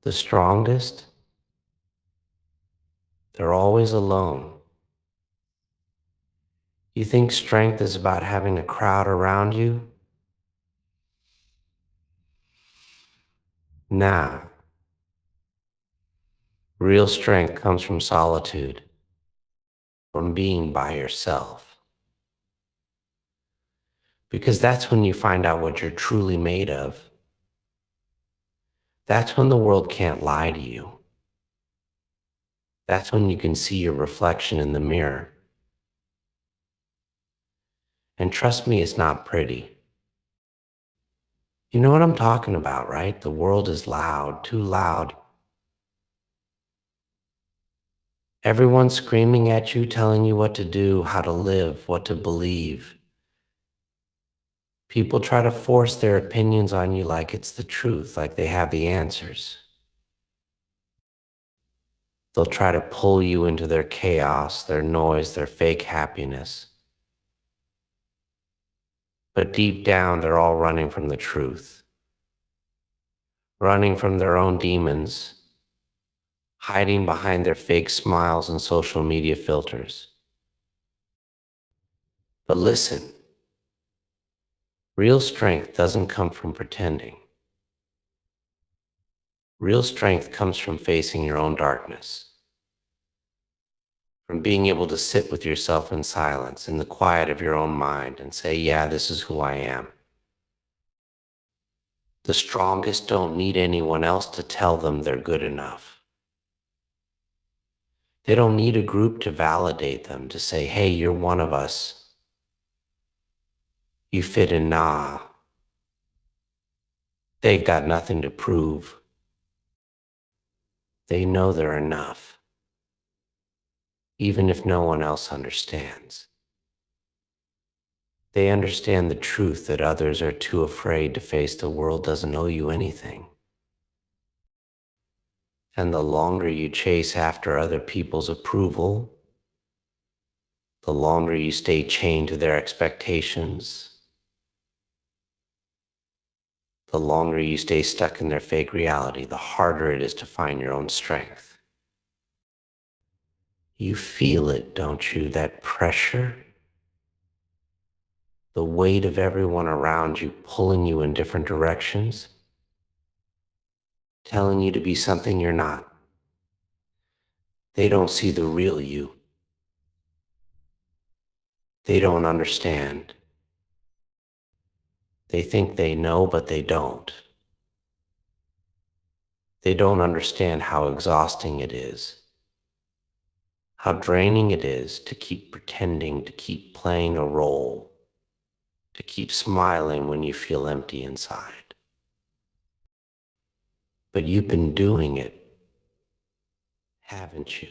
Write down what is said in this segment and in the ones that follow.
The strongest, they're always alone. You think strength is about having a crowd around you? Nah, real strength comes from solitude, from being by yourself. Because that's when you find out what you're truly made of. That's when the world can't lie to you. That's when you can see your reflection in the mirror. And trust me, it's not pretty. You know what I'm talking about, right? The world is loud, too loud. Everyone's screaming at you, telling you what to do, how to live, what to believe. People try to force their opinions on you like it's the truth, like they have the answers. They'll try to pull you into their chaos, their noise, their fake happiness. But deep down, they're all running from the truth, running from their own demons, hiding behind their fake smiles and social media filters. But listen, real strength doesn't come from pretending. Real strength comes from facing your own darkness, from being able to sit with yourself in silence, in the quiet of your own mind, and say, yeah, this is who I am. The strongest don't need anyone else to tell them they're good enough. They don't need a group to validate them, to say, hey, you're one of us. You fit in. Nah. They've got nothing to prove. They know they're enough, even if no one else understands. They understand the truth that others are too afraid to face. The world doesn't owe you anything. And the longer you chase after other people's approval, the longer you stay chained to their expectations, the longer you stay stuck in their fake reality, the harder it is to find your own strength. You feel it, don't you? That pressure, the weight of everyone around you pulling you in different directions, telling you to be something you're not. They don't see the real you. They don't understand. They think they know, but they don't. They don't understand how exhausting it is, how draining it is to keep pretending, to keep playing a role, to keep smiling when you feel empty inside. But you've been doing it, haven't you?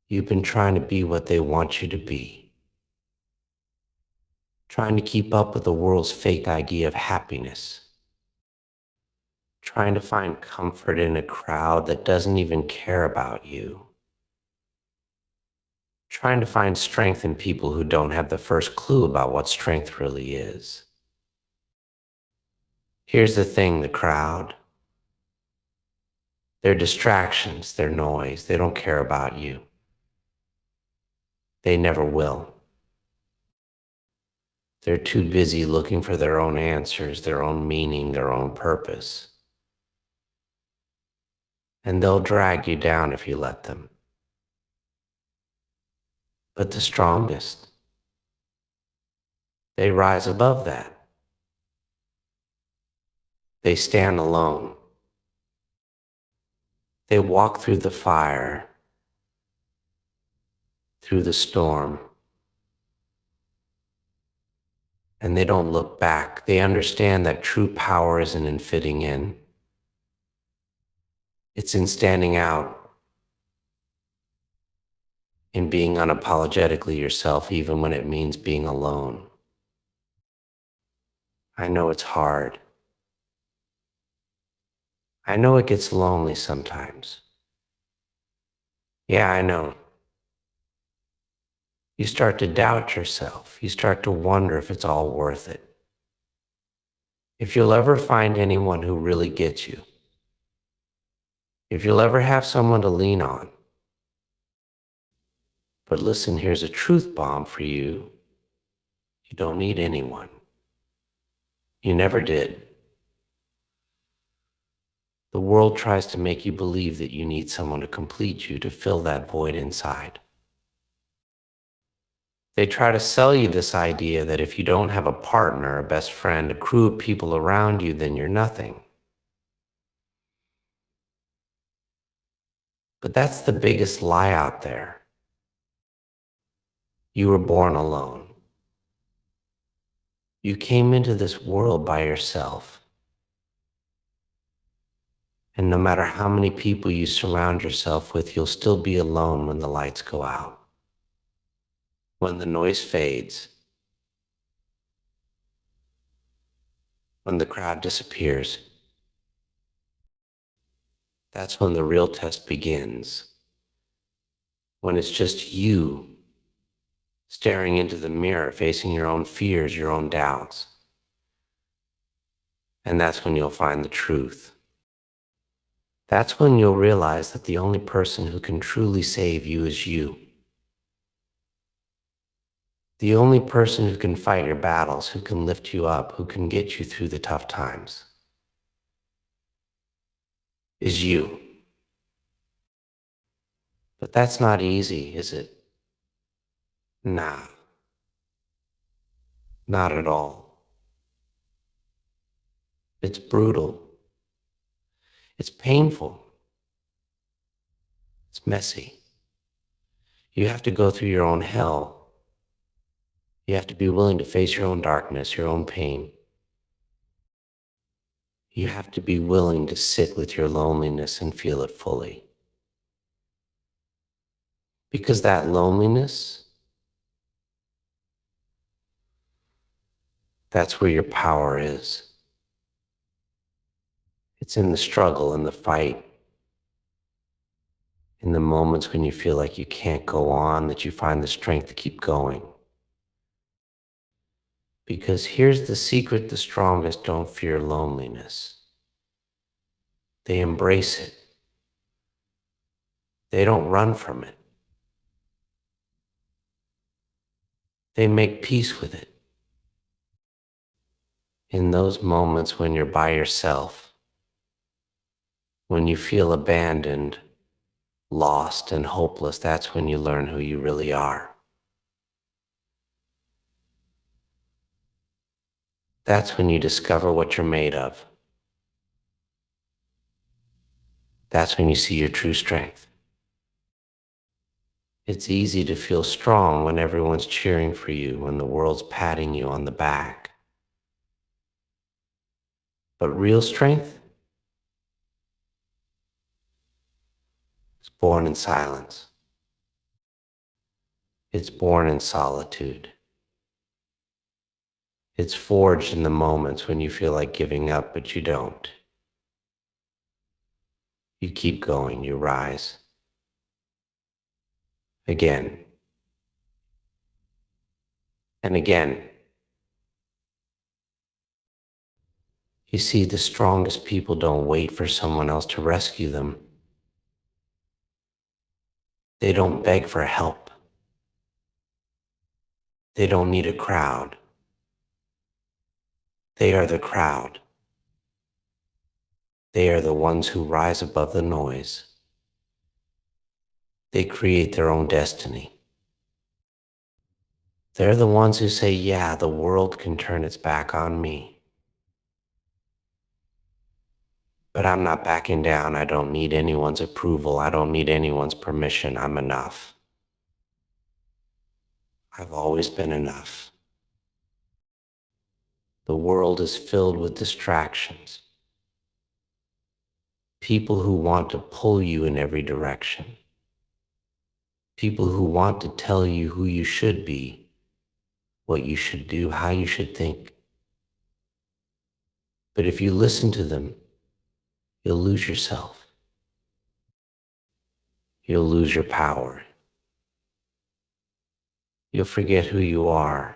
You've been trying to be what they want you to be, trying to keep up with the world's fake idea of happiness, trying to find comfort in a crowd that doesn't even care about you, trying to find strength in people who don't have the first clue about what strength really is. Here's the thing, the crowd. They're distractions, they're noise. They don't care about you. They never will. They're too busy looking for their own answers, their own meaning, their own purpose. And they'll drag you down if you let them. But the strongest, they rise above that. They stand alone. They walk through the fire, through the storm, and they don't look back. They understand that true power isn't in fitting in. It's in standing out, in being unapologetically yourself, even when it means being alone. I know it's hard. I know it gets lonely sometimes. Yeah, I know. You start to doubt yourself. You start to wonder if it's all worth it. If you'll ever find anyone who really gets you, if you'll ever have someone to lean on. But listen, here's a truth bomb for you. You don't need anyone. You never did. The world tries to make you believe that you need someone to complete you, to fill that void inside. They try to sell you this idea that if you don't have a partner, a best friend, a crew of people around you, then you're nothing. But that's the biggest lie out there. You were born alone. You came into this world by yourself. And no matter how many people you surround yourself with, you'll still be alone when the lights go out. When the noise fades. When the crowd disappears. That's when the real test begins. When it's just you staring into the mirror, facing your own fears, your own doubts. And that's when you'll find the truth. That's when you'll realize that the only person who can truly save you is you. The only person who can fight your battles, who can lift you up, who can get you through the tough times, is you. But that's not easy, is it? Nah, not at all. It's brutal. It's painful. It's messy. You have to go through your own hell. You have to be willing to face your own darkness, your own pain. You have to be willing to sit with your loneliness and feel it fully. Because that loneliness, that's where your power is. It's in the struggle, in the fight, in the moments when you feel like you can't go on, that you find the strength to keep going. Because here's the secret: the strongest don't fear loneliness. They embrace it. They don't run from it. They make peace with it. In those moments when you're by yourself, when you feel abandoned, lost, and hopeless, that's when you learn who you really are. That's when you discover what you're made of. That's when you see your true strength. It's easy to feel strong when everyone's cheering for you, when the world's patting you on the back. But real strength is born in silence. It's born in solitude. It's forged in the moments when you feel like giving up, but you don't. You keep going, you rise. Again. And again. You see, the strongest people don't wait for someone else to rescue them. They don't beg for help. They don't need a crowd. They are the crowd. They are the ones who rise above the noise. They create their own destiny. They're the ones who say, yeah, the world can turn its back on me. But I'm not backing down. I don't need anyone's approval. I don't need anyone's permission. I'm enough. I've always been enough. The world is filled with distractions. People who want to pull you in every direction. People who want to tell you who you should be, what you should do, how you should think. But if you listen to them, you'll lose yourself. You'll lose your power. You'll forget who you are.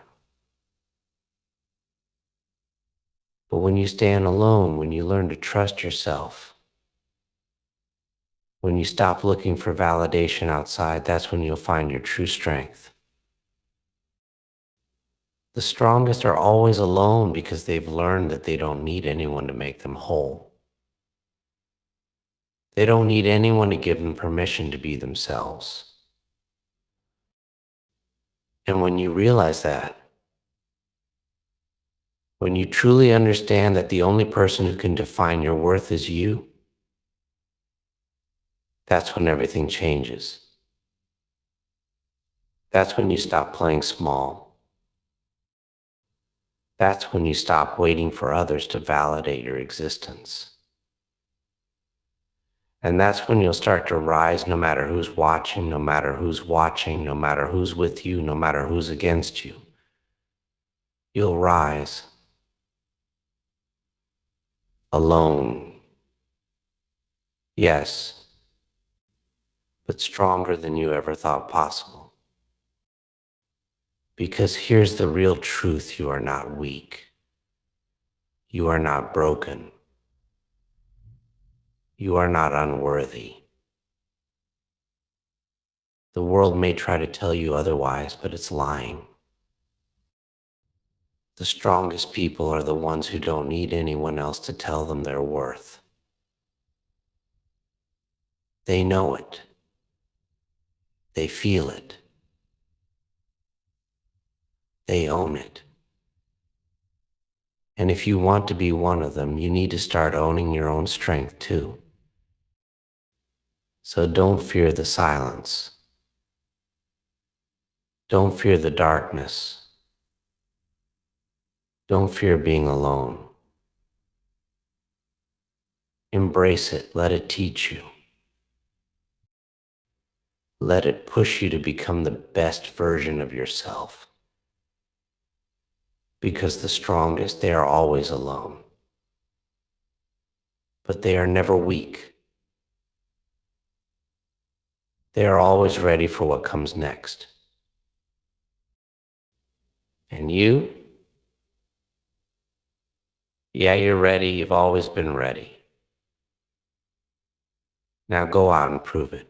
But when you stand alone, when you learn to trust yourself, When you stop looking for validation outside, that's when you'll find your true strength. The strongest are always alone because they've learned that they don't need anyone to make them whole. They don't need anyone to give them permission to be themselves. And when you realize that, when you truly understand that the only person who can define your worth is you, that's when everything changes. That's when you stop playing small. That's when you stop waiting for others to validate your existence. And that's when you'll start to rise no matter who's watching, no matter who's watching, no matter who's with you, no matter who's against you. You'll rise. Alone. Yes, but stronger than you ever thought possible. Because here's the real truth: you are not weak. You are not broken. You are not unworthy. The world may try to tell you otherwise, but it's lying. The strongest people are the ones who don't need anyone else to tell them their worth. They know it. They feel it. They own it. And if you want to be one of them, you need to start owning your own strength too. So don't fear the silence. Don't fear the darkness. Don't fear being alone. Embrace it. Let it teach you. Let it push you to become the best version of yourself. Because the strongest, they are always alone. But they are never weak. They are always ready for what comes next. And you? Yeah, you're ready. You've always been ready. Now go out and prove it.